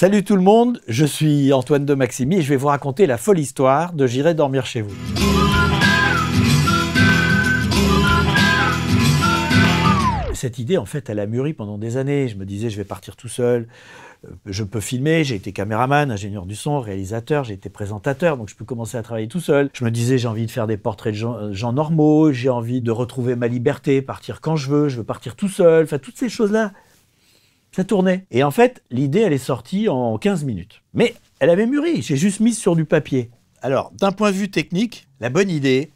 Salut tout le monde, je suis Antoine de Maximi et je vais vous raconter la folle histoire de J'irai dormir chez vous. Cette idée, en fait, elle a mûri pendant des années. Je me disais, je vais partir tout seul, je peux filmer, j'ai été caméraman, ingénieur du son, réalisateur, j'ai été présentateur, donc je peux commencer à travailler tout seul. Je me disais, j'ai envie de faire des portraits de gens normaux, j'ai envie de retrouver ma liberté, partir quand je veux partir tout seul, enfin, toutes ces choses-là. Ça tournait. Et en fait, l'idée, elle est sortie en 15 minutes. Mais elle avait mûri, j'ai juste mis sur du papier. Alors, d'un point de vue technique, la bonne idée,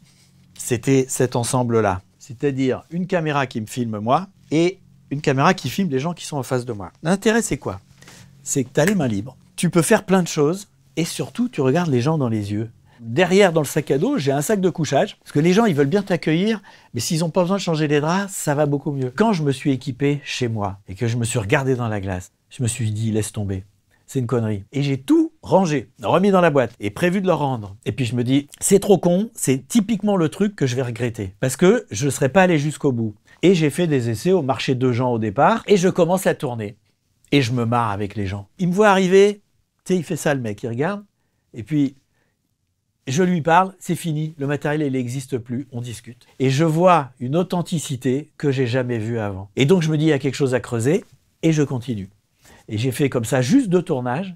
c'était cet ensemble-là. C'est-à-dire une caméra qui me filme moi et une caméra qui filme les gens qui sont en face de moi. L'intérêt, c'est quoi? C'est que tu as les mains libres. Tu peux faire plein de choses et surtout, tu regardes les gens dans les yeux. Derrière, dans le sac à dos, j'ai un sac de couchage, parce que les gens, ils veulent bien t'accueillir, mais s'ils n'ont pas besoin de changer les draps, ça va beaucoup mieux. Quand je me suis équipé chez moi et que je me suis regardé dans la glace, je me suis dit, laisse tomber, c'est une connerie. Et j'ai tout rangé, remis dans la boîte et prévu de le rendre. Et puis je me dis, c'est trop con, c'est typiquement le truc que je vais regretter, parce que je ne serais pas allé jusqu'au bout. Et j'ai fait des essais au marché de gens au départ, et je commence à tourner. Et je me marre avec les gens. Il me voit arriver, tu sais, il fait ça le mec, il regarde, et puis je lui parle, c'est fini, le matériel il n'existe plus, on discute. Et je vois une authenticité que j'ai jamais vue avant. Et donc je me dis, il y a quelque chose à creuser, et je continue. Et j'ai fait comme ça juste 2 tournages,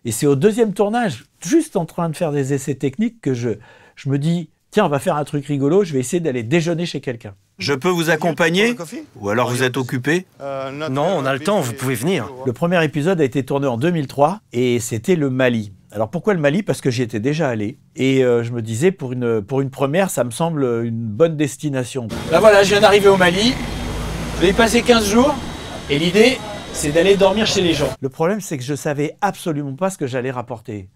et c'est au 2e tournage, juste en train de faire des essais techniques, que je me dis, tiens, on va faire un truc rigolo, je vais essayer d'aller déjeuner chez quelqu'un. Je peux vous accompagner? Ou alors vous êtes occupé? Non, on a le temps, vous pouvez venir. Le premier épisode a été tourné en 2003, et c'était le Mali. Alors pourquoi le Mali? Parce que j'y étais déjà allé. Et je me disais, pour une première, ça me semble une bonne destination. Là voilà, je viens d'arriver au Mali. Je vais y passer 15 jours. Et l'idée, c'est d'aller dormir chez les gens. Le problème, c'est que je savais absolument pas ce que j'allais rapporter.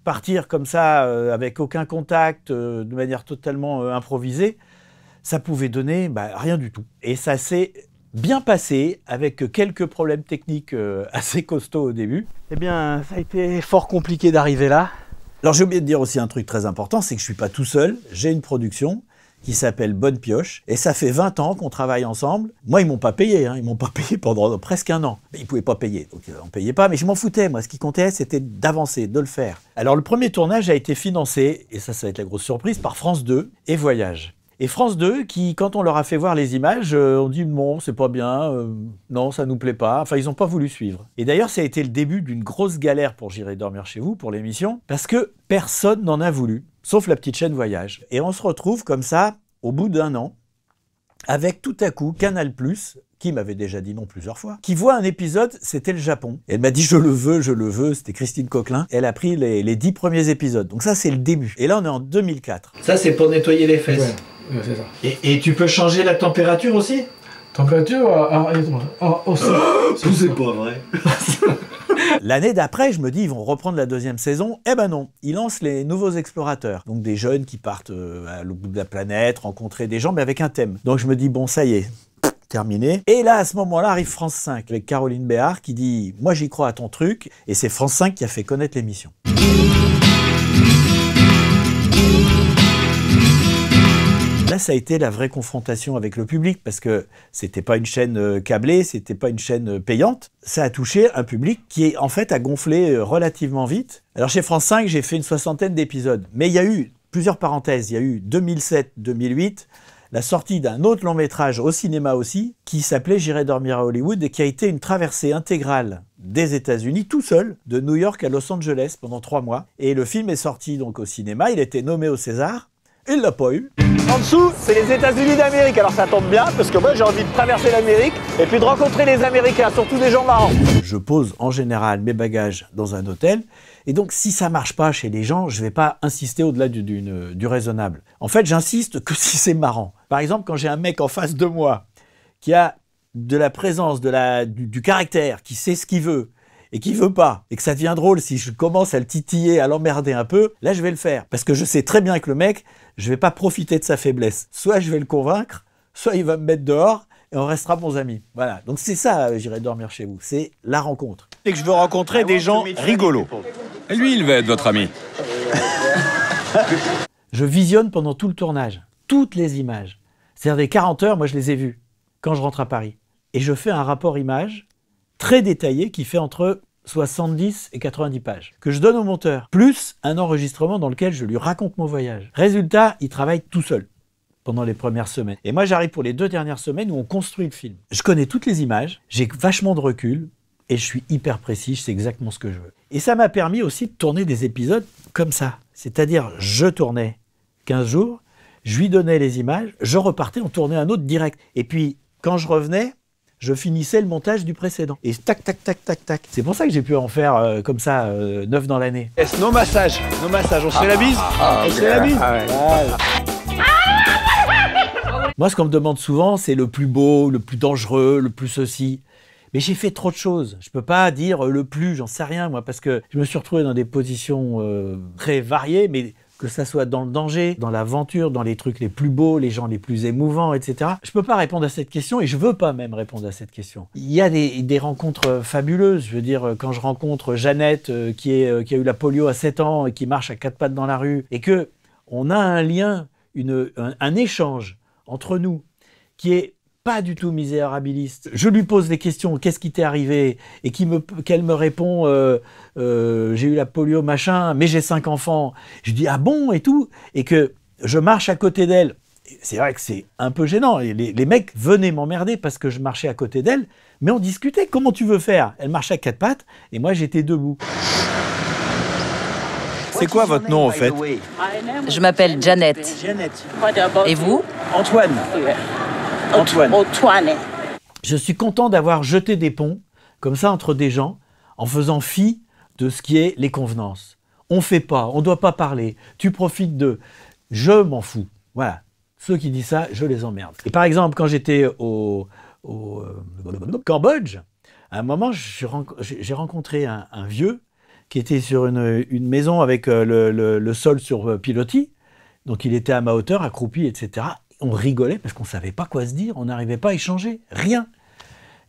Partir comme ça, avec aucun contact, de manière totalement improvisée, ça pouvait donner rien du tout. Et ça s'est bien passé, avec quelques problèmes techniques assez costauds au début. Eh bien, ça a été fort compliqué d'arriver là. Alors j'ai oublié de dire aussi un truc très important, c'est que je ne suis pas tout seul, j'ai une production qui s'appelle Bonne Pioche, et ça fait 20 ans qu'on travaille ensemble. Moi, ils ne m'ont pas payé, ils ne m'ont pas payé pendant presque 1 an. Ils ne pouvaient pas payer, donc on ne payait pas, mais je m'en foutais, moi. Ce qui comptait, c'était d'avancer, de le faire. Alors le premier tournage a été financé, et ça va être la grosse surprise, par France 2 et Voyage. Et France 2, qui, quand on leur a fait voir les images, ont dit « bon, c'est pas bien, non, ça nous plaît pas ». Enfin, ils n'ont pas voulu suivre. Et d'ailleurs, ça a été le début d'une grosse galère pour J'irai dormir chez vous, pour l'émission, parce que personne n'en a voulu, sauf la petite chaîne Voyage. Et on se retrouve comme ça, au bout d'1 an, avec tout à coup Canal+, qui m'avait déjà dit non plusieurs fois, qui voit un épisode, c'était le Japon. Elle m'a dit je le veux, c'était Christine Coquelin. Elle a pris les 10 premiers épisodes. Donc ça, c'est le début. Et là, on est en 2004. Ça, c'est pour nettoyer les fesses. Ouais, c'est ça. Et tu peux changer la température aussi? Température, C'est pas vrai. L'année d'après, je me dis, ils vont reprendre la 2e saison. Eh ben non, ils lancent les nouveaux explorateurs. Donc des jeunes qui partent à l'autre bout de la planète, rencontrer des gens, mais avec un thème. Donc je me dis, bon, ça y est, terminé. Et là, à ce moment-là, arrive France 5, avec Caroline Béard, qui dit, moi j'y crois à ton truc. Et c'est France 5 qui a fait connaître l'émission. Là, ça a été la vraie confrontation avec le public, parce que c'était pas une chaîne câblée, c'était pas une chaîne payante. Ça a touché un public qui, en fait, a gonflé relativement vite. Alors, chez France 5, j'ai fait une 60aine d'épisodes. Mais il y a eu plusieurs parenthèses. Il y a eu 2007-2008, la sortie d'un autre long métrage au cinéma aussi, qui s'appelait J'irai dormir à Hollywood, et qui a été une traversée intégrale des États-Unis, tout seul, de New York à Los Angeles pendant 3 mois. Et le film est sorti donc au cinéma, il a été nommé au César, il l'a pas eu. En dessous, c'est les États-Unis d'Amérique, alors ça tombe bien, parce que moi j'ai envie de traverser l'Amérique et puis de rencontrer les Américains, surtout des gens marrants. Je pose en général mes bagages dans un hôtel, et donc si ça marche pas chez les gens, je vais pas insister au-delà du raisonnable. En fait, j'insiste que si c'est marrant. Par exemple, quand j'ai un mec en face de moi qui a de la présence, du caractère, qui sait ce qu'il veut, et qui veut pas, et que ça devient drôle si je commence à le titiller, à l'emmerder un peu, là je vais le faire. Parce que je sais très bien que le mec, je vais pas profiter de sa faiblesse. Soit je vais le convaincre, soit il va me mettre dehors, et on restera bons amis. Voilà, donc c'est ça, J'irai dormir chez vous, c'est la rencontre. Et que je veux rencontrer des gens rigolos. Et lui, il va être votre ami. Je visionne pendant tout le tournage, toutes les images. C'est-à-dire des 40 heures, moi je les ai vues, quand je rentre à Paris. Et je fais un rapport image très détaillé qui fait entre 70 et 90 pages que je donne au monteur, plus un enregistrement dans lequel je lui raconte mon voyage. Résultat, il travaille tout seul pendant les premières semaines. Et moi, j'arrive pour les 2 dernières semaines où on construit le film. Je connais toutes les images, j'ai vachement de recul et je suis hyper précis, je sais exactement ce que je veux. Et ça m'a permis aussi de tourner des épisodes comme ça. C'est-à-dire, je tournais 15 jours, je lui donnais les images, je repartais, on tournait un autre direct. Et puis, quand je revenais, je finissais le montage du précédent. Et tac, tac, tac, tac, tac. C'est pour ça que j'ai pu en faire comme ça, 9 dans l'année. Nos massages, on se fait la bise. On se fait la bise. Moi, ce qu'on me demande souvent, c'est le plus beau, le plus dangereux, le plus ceci. Mais j'ai fait trop de choses. Je peux pas dire le plus, j'en sais rien, moi, parce que je me suis retrouvé dans des positions très variées, mais que ça soit dans le danger, dans l'aventure, dans les trucs les plus beaux, les gens les plus émouvants, etc. Je peux pas répondre à cette question et je veux pas même répondre à cette question. Il y a des rencontres fabuleuses. Je veux dire, quand je rencontre Jeannette, qui a eu la polio à 7 ans et qui marche à 4 pattes dans la rue, et que on a un lien, un échange entre nous qui est pas du tout misérabiliste. Je lui pose des questions, qu'est-ce qui t'est arrivé? Et qu'elle me répond, j'ai eu la polio, machin, mais j'ai 5 enfants. Je dis, ah bon, et tout. Et que je marche à côté d'elle. C'est vrai que c'est un peu gênant. Les mecs venaient m'emmerder parce que je marchais à côté d'elle, mais on discutait, comment tu veux faire? Elle marchait à 4 pattes, et moi j'étais debout. C'est quoi votre nom, en fait? Je m'appelle Jeannette. Et vous? Antoine. Antoine. Je suis content d'avoir jeté des ponts, comme ça, entre des gens, en faisant fi de ce qui est les convenances. On fait pas, on doit pas parler, tu profites d'eux. Je m'en fous. Voilà. Ceux qui disent ça, je les emmerde. Et par exemple, quand j'étais au Cambodge, à un moment, j'ai rencontré un vieux qui était sur une maison avec le sol sur pilotis. Donc il était à ma hauteur, accroupi, etc. On rigolait parce qu'on ne savait pas quoi se dire, on n'arrivait pas à échanger, rien.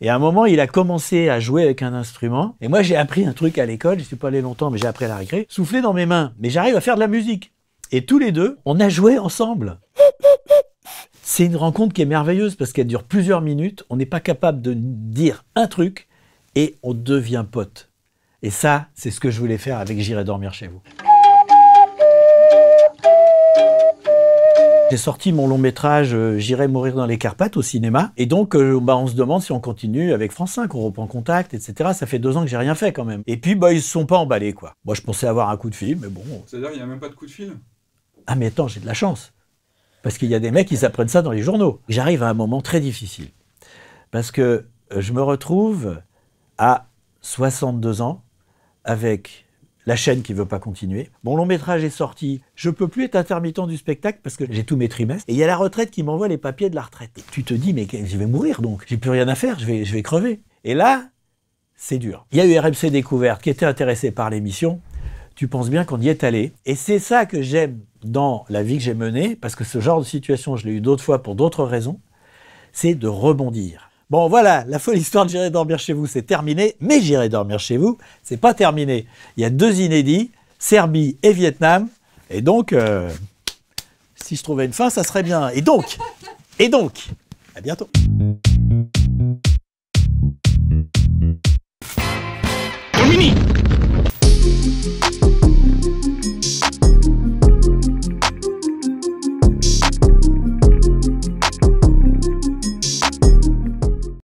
Et à un moment, il a commencé à jouer avec un instrument. Et moi, j'ai appris un truc à l'école, je ne suis pas allé longtemps, mais j'ai appris à la récré, souffler dans mes mains. Mais j'arrive à faire de la musique. Et tous les deux, on a joué ensemble. C'est une rencontre qui est merveilleuse parce qu'elle dure plusieurs minutes. On n'est pas capable de dire un truc et on devient pote. Et ça, c'est ce que je voulais faire avec J'irai dormir chez vous. J'ai sorti mon long métrage J'irai mourir dans les Carpates au cinéma. Et donc, on se demande si on continue avec France 5, on reprend contact, etc. Ça fait 2 ans que j'ai rien fait quand même. Et puis, ils se sont pas emballés, quoi. Moi, je pensais avoir un coup de fil, mais bon. C'est-à-dire qu'il n'y a même pas de coup de fil? Ah, mais attends, j'ai de la chance. Parce qu'il y a des mecs qui s'apprennent ça dans les journaux. J'arrive à un moment très difficile. Parce que je me retrouve à 62 ans avec la chaîne qui ne veut pas continuer. Mon long métrage est sorti. Je ne peux plus être intermittent du spectacle parce que j'ai tous mes trimestres. Et il y a la retraite qui m'envoie les papiers de la retraite. Et tu te dis, mais je vais mourir donc. J'ai plus rien à faire, je vais crever. Et là, c'est dur. Il y a eu RMC Découverte qui était intéressé par l'émission. Tu penses bien qu'on y est allé. Et c'est ça que j'aime dans la vie que j'ai menée, parce que ce genre de situation, je l'ai eu d'autres fois pour d'autres raisons, c'est de rebondir. Bon, voilà, la folle histoire de J'irai dormir chez vous, c'est terminé, mais J'irai dormir chez vous, c'est pas terminé. Il y a 2 inédits, Serbie et Vietnam, et donc, si je trouvais une fin, ça serait bien. Et donc, à bientôt.